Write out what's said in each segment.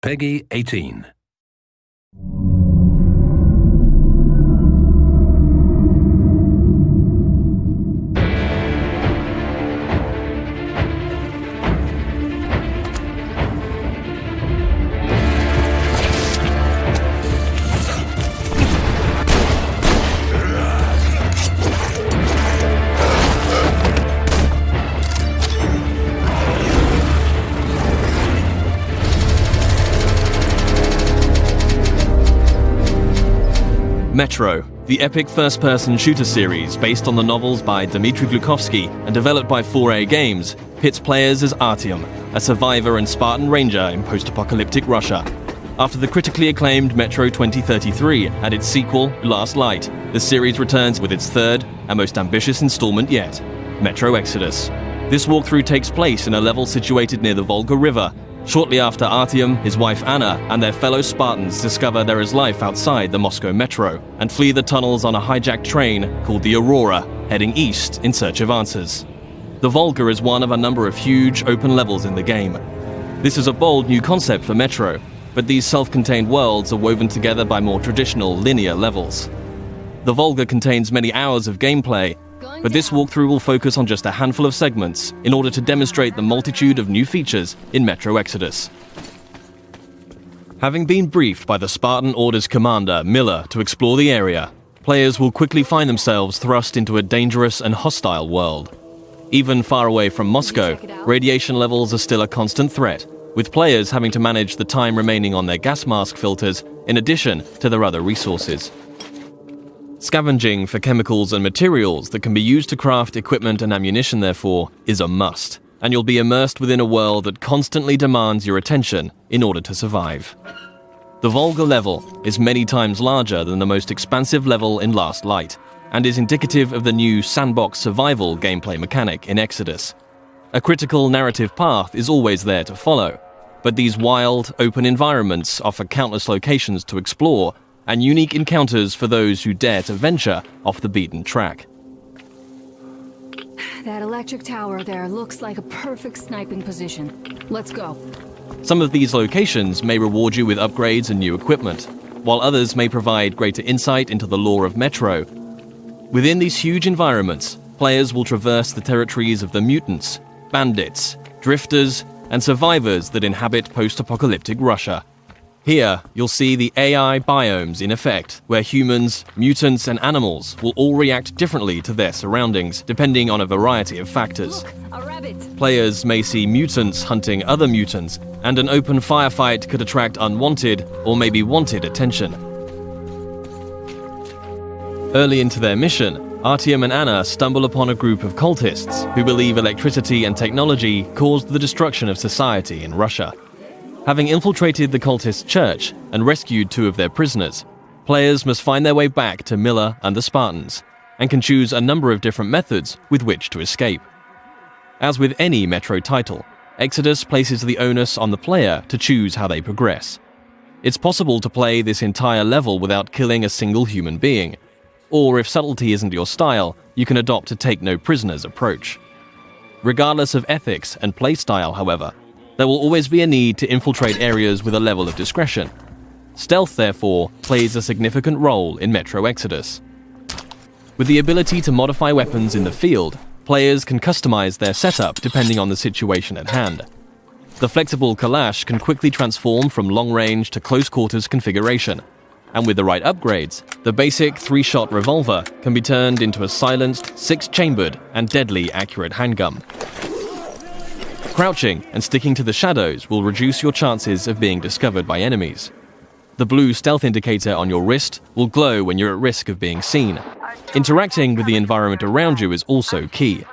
Peggy 18. Metro, the epic first-person shooter series based on the novels by Dmitry Glukhovsky and developed by 4A Games, pits players as Artyom, a survivor and Spartan ranger in post-apocalyptic Russia. After the critically acclaimed Metro 2033 and its sequel, Last Light, the series returns with its third and most ambitious installment yet, Metro Exodus. This walkthrough takes place in a level situated near the Volga River. Shortly after Artyom, his wife Anna, and their fellow Spartans discover there is life outside the Moscow metro and flee the tunnels on a hijacked train called the Aurora, heading east in search of answers. The Volga is one of a number of huge open levels in the game. This is a bold new concept for Metro, but these self-contained worlds are woven together by more traditional linear levels. The Volga contains many hours of gameplay, but this walkthrough will focus on just a handful of segments in order to demonstrate the multitude of new features in Metro Exodus. Having been briefed by the Spartan Order's commander, Miller, to explore the area, players will quickly find themselves thrust into a dangerous and hostile world. Even far away from Moscow, radiation levels are still a constant threat, with players having to manage the time remaining on their gas mask filters in addition to their other resources. Scavenging for chemicals and materials that can be used to craft equipment and ammunition, therefore, is a must, and you'll be immersed within a world that constantly demands your attention in order to survive. The Volga level is many times larger than the most expansive level in Last Light, and is indicative of the new sandbox survival gameplay mechanic in Exodus. A critical narrative path is always there to follow, but these wild, open environments offer countless locations to explore and unique encounters for those who dare to venture off the beaten track. That electric tower there looks like a perfect sniping position. Let's go. Some of these locations may reward you with upgrades and new equipment, while others may provide greater insight into the lore of Metro. Within these huge environments, players will traverse the territories of the mutants, bandits, drifters, and survivors that inhabit post-apocalyptic Russia. Here, you'll see the AI biomes in effect, where humans, mutants, and animals will all react differently to their surroundings, depending on a variety of factors. Look, a rabbit. Players may see mutants hunting other mutants, and an open firefight could attract unwanted or maybe wanted attention. Early into their mission, Artyom and Anna stumble upon a group of cultists who believe electricity and technology caused the destruction of society in Russia. Having infiltrated the cultist church and rescued 2 of their prisoners, players must find their way back to Miller and the Spartans, and can choose a number of different methods with which to escape. As with any Metro title, Exodus places the onus on the player to choose how they progress. It's possible to play this entire level without killing a single human being, or if subtlety isn't your style, you can adopt a take-no-prisoners approach. Regardless of ethics and playstyle, however, there will always be a need to infiltrate areas with a level of discretion. Stealth, therefore, plays a significant role in Metro Exodus. With the ability to modify weapons in the field, players can customize their setup depending on the situation at hand. The flexible Kalash can quickly transform from long-range to close-quarters configuration, and with the right upgrades, the basic 3-shot revolver can be turned into a silenced, 6-chambered, and deadly accurate handgun. Crouching and sticking to the shadows will reduce your chances of being discovered by enemies. The blue stealth indicator on your wrist will glow when you're at risk of being seen. Interacting with the environment around you is also key.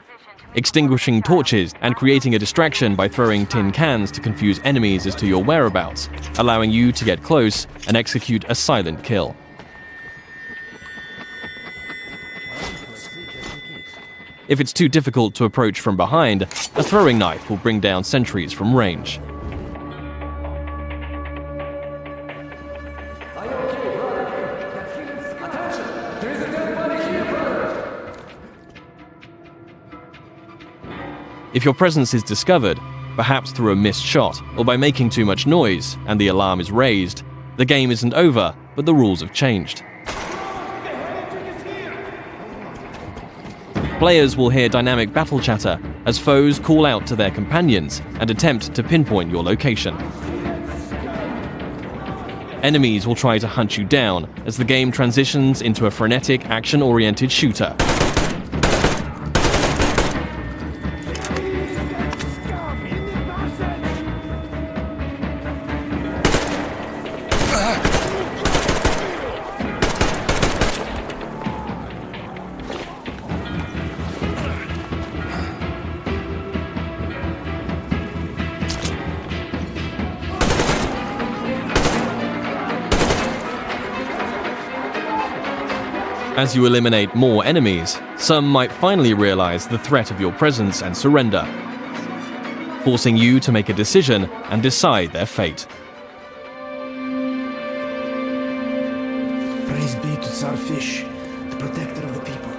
Extinguishing torches and creating a distraction by throwing tin cans to confuse enemies as to your whereabouts, allowing you to get close and execute a silent kill. If it's too difficult to approach from behind, a throwing knife will bring down sentries from range. If your presence is discovered, perhaps through a missed shot or by making too much noise and the alarm is raised, the game isn't over, but the rules have changed. Players will hear dynamic battle chatter as foes call out to their companions and attempt to pinpoint your location. Enemies will try to hunt you down as the game transitions into a frenetic action-oriented shooter. As you eliminate more enemies, some might finally realize the threat of your presence and surrender, forcing you to make a decision and decide their fate. Praise be to Tsar Fish, the protector of the people.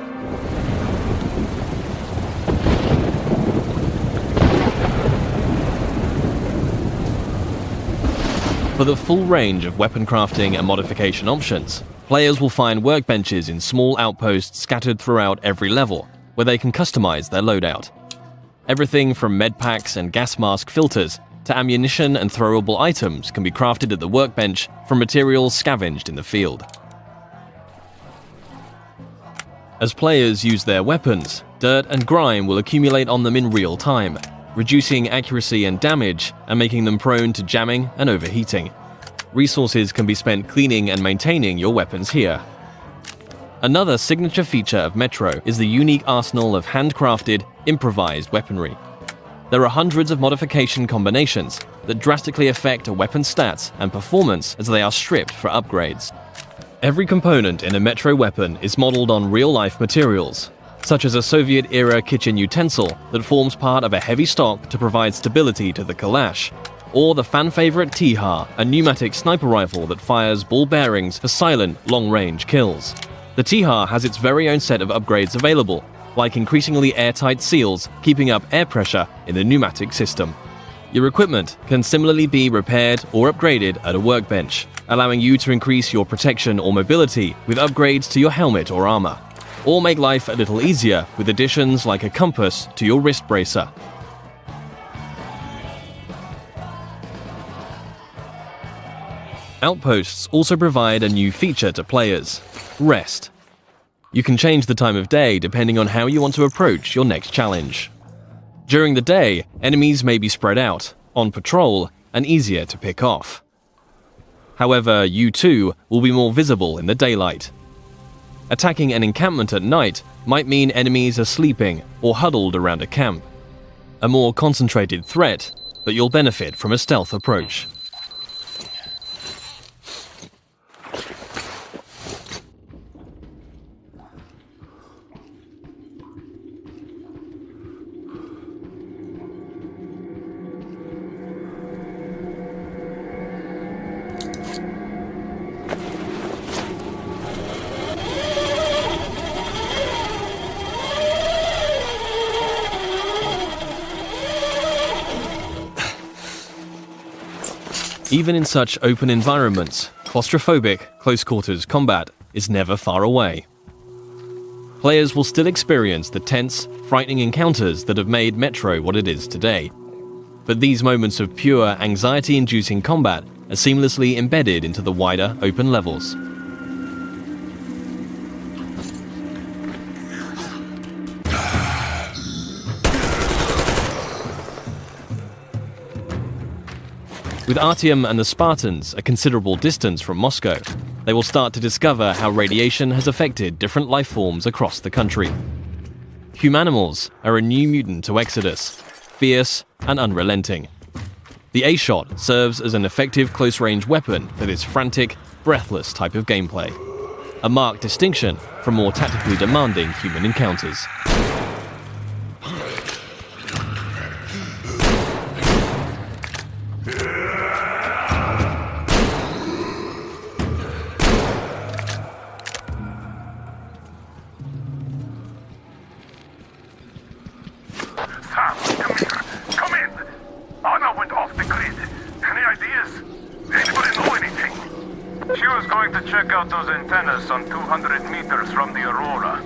For the full range of weapon crafting and modification options, players will find workbenches in small outposts scattered throughout every level, where they can customize their loadout. Everything from medpacks and gas mask filters to ammunition and throwable items can be crafted at the workbench from materials scavenged in the field. As players use their weapons, dirt and grime will accumulate on them in real time, reducing accuracy and damage and making them prone to jamming and overheating. Resources can be spent cleaning and maintaining your weapons here. Another signature feature of Metro is the unique arsenal of handcrafted, improvised weaponry. There are hundreds of modification combinations that drastically affect a weapon's stats and performance as they are stripped for upgrades. Every component in a Metro weapon is modeled on real-life materials, such as a Soviet-era kitchen utensil that forms part of a heavy stock to provide stability to the Kalash, or the fan-favorite T-HAR, a pneumatic sniper rifle that fires ball bearings for silent, long-range kills. The T-HAR has its very own set of upgrades available, like increasingly airtight seals keeping up air pressure in the pneumatic system. Your equipment can similarly be repaired or upgraded at a workbench, allowing you to increase your protection or mobility with upgrades to your helmet or armor, or make life a little easier with additions like a compass to your wrist bracer. Outposts also provide a new feature to players: rest. You can change the time of day depending on how you want to approach your next challenge. During the day, enemies may be spread out, on patrol, and easier to pick off. However, you too will be more visible in the daylight. Attacking an encampment at night might mean enemies are sleeping or huddled around a camp. A more concentrated threat, but you'll benefit from a stealth approach. Even in such open environments, claustrophobic, close-quarters combat is never far away. Players will still experience the tense, frightening encounters that have made Metro what it is today. But these moments of pure, anxiety-inducing combat are seamlessly embedded into the wider, open levels. With Artyom and the Spartans a considerable distance from Moscow, they will start to discover how radiation has affected different life forms across the country. Humanimals are a new mutant to Exodus, fierce and unrelenting. The A-Shot serves as an effective close-range weapon for this frantic, breathless type of gameplay, a marked distinction from more tactically demanding human encounters. Yes. Anybody know anything? She was going to check out those antennas some 200 meters from the Aurora.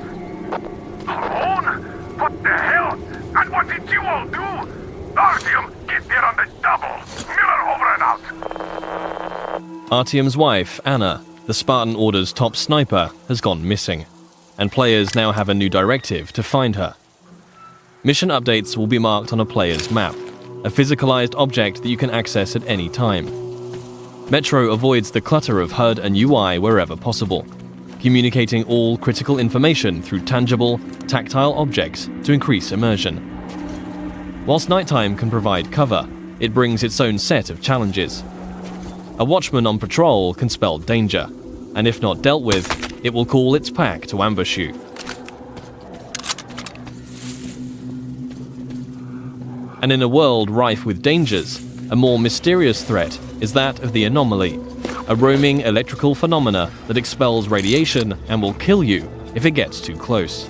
Alone? What the hell? And what did you all do? Artyom, get there on the double. Miller over and out. Artyom's wife, Anna, the Spartan Order's top sniper, has gone missing, and players now have a new directive to find her. Mission updates will be marked on a player's map, a physicalized object that you can access at any time. Metro avoids the clutter of HUD and UI wherever possible, communicating all critical information through tangible, tactile objects to increase immersion. Whilst nighttime can provide cover, it brings its own set of challenges. A watchman on patrol can spell danger, and if not dealt with, it will call its pack to ambush you. And in a world rife with dangers, a more mysterious threat is that of the anomaly, a roaming electrical phenomena that expels radiation and will kill you if it gets too close.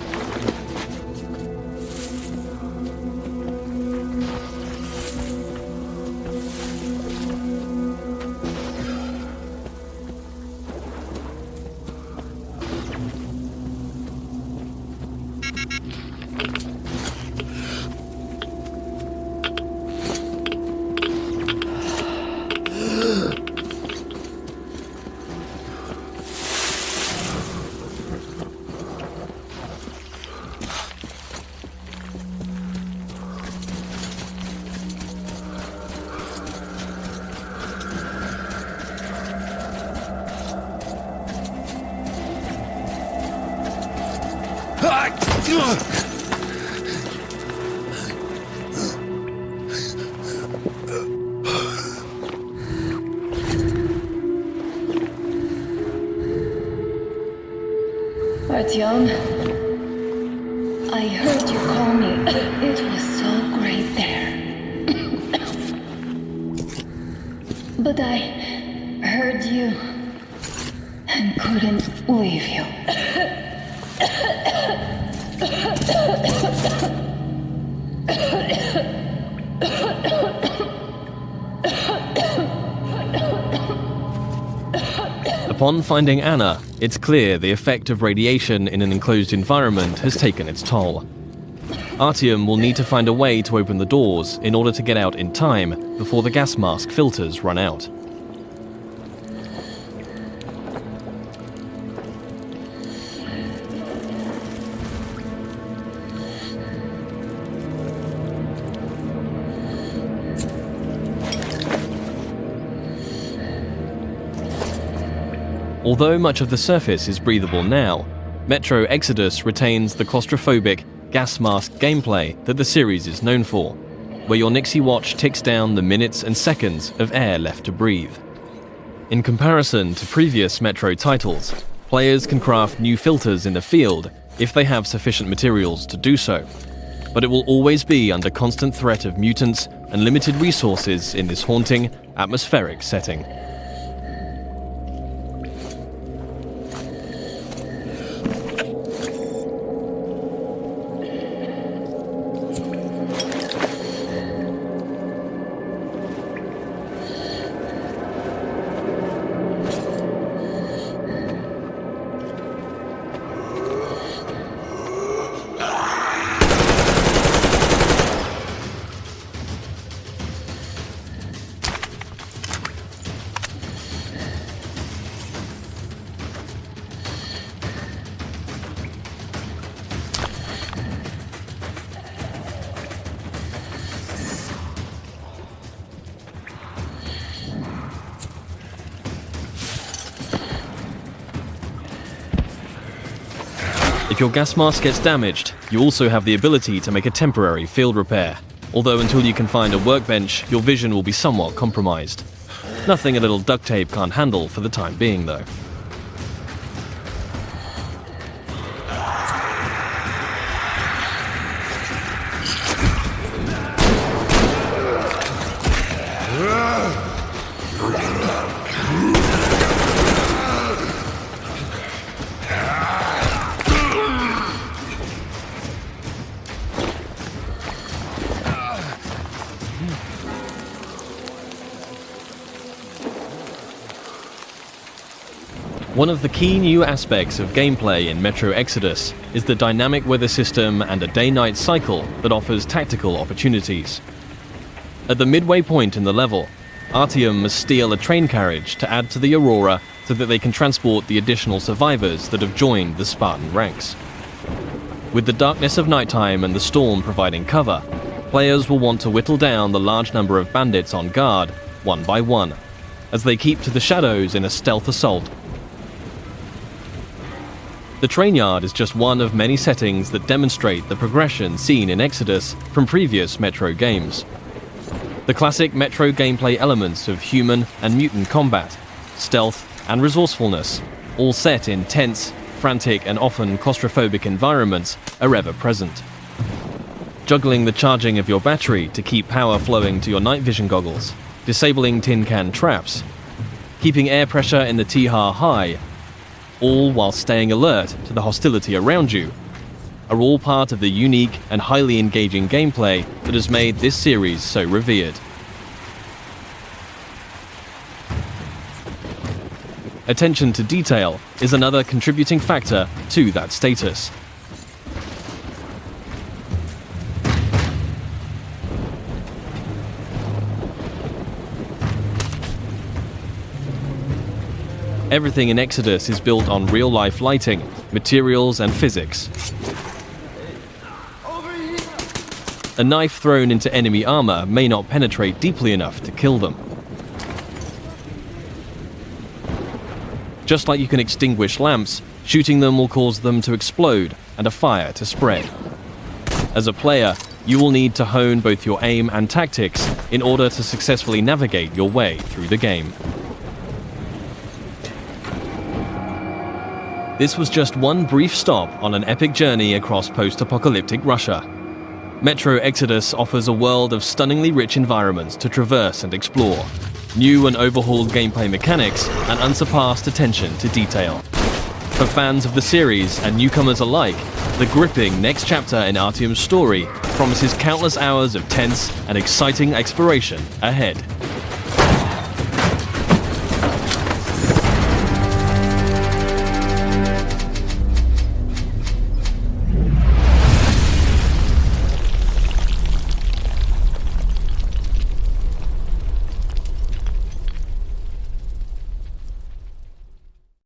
Artyom, I heard you call me. It was so great there. But I heard you and couldn't leave you. Upon finding Anna, it's clear the effect of radiation in an enclosed environment has taken its toll. Artyom will need to find a way to open the doors in order to get out in time before the gas mask filters run out. Although much of the surface is breathable now, Metro Exodus retains the claustrophobic, gas mask gameplay that the series is known for, where your Nixie watch ticks down the minutes and seconds of air left to breathe. In comparison to previous Metro titles, players can craft new filters in the field if they have sufficient materials to do so, but it will always be under constant threat of mutants and limited resources in this haunting, atmospheric setting. If your gas mask gets damaged, you also have the ability to make a temporary field repair, although until you can find a workbench, your vision will be somewhat compromised. Nothing a little duct tape can't handle for the time being, though. One of the key new aspects of gameplay in Metro Exodus is the dynamic weather system and a day-night cycle that offers tactical opportunities. At the midway point in the level, Artyom must steal a train carriage to add to the Aurora so that they can transport the additional survivors that have joined the Spartan ranks. With the darkness of nighttime and the storm providing cover, players will want to whittle down the large number of bandits on guard, one by one, as they keep to the shadows in a stealth assault. The train yard is just one of many settings that demonstrate the progression seen in Exodus from previous Metro games. The classic Metro gameplay elements of human and mutant combat, stealth and resourcefulness, all set in tense, frantic and often claustrophobic environments, are ever present. Juggling the charging of your battery to keep power flowing to your night vision goggles, disabling tin can traps, keeping air pressure in the T-HAR high, all while staying alert to the hostility around you, are all part of the unique and highly engaging gameplay that has made this series so revered. Attention to detail is another contributing factor to that status. Everything in Exodus is built on real-life lighting, materials and physics. A knife thrown into enemy armor may not penetrate deeply enough to kill them. Just like you can extinguish lamps, shooting them will cause them to explode and a fire to spread. As a player, you will need to hone both your aim and tactics in order to successfully navigate your way through the game. This was just one brief stop on an epic journey across post-apocalyptic Russia. Metro Exodus offers a world of stunningly rich environments to traverse and explore, new and overhauled gameplay mechanics, and unsurpassed attention to detail. For fans of the series and newcomers alike, the gripping next chapter in Artyom's story promises countless hours of tense and exciting exploration ahead.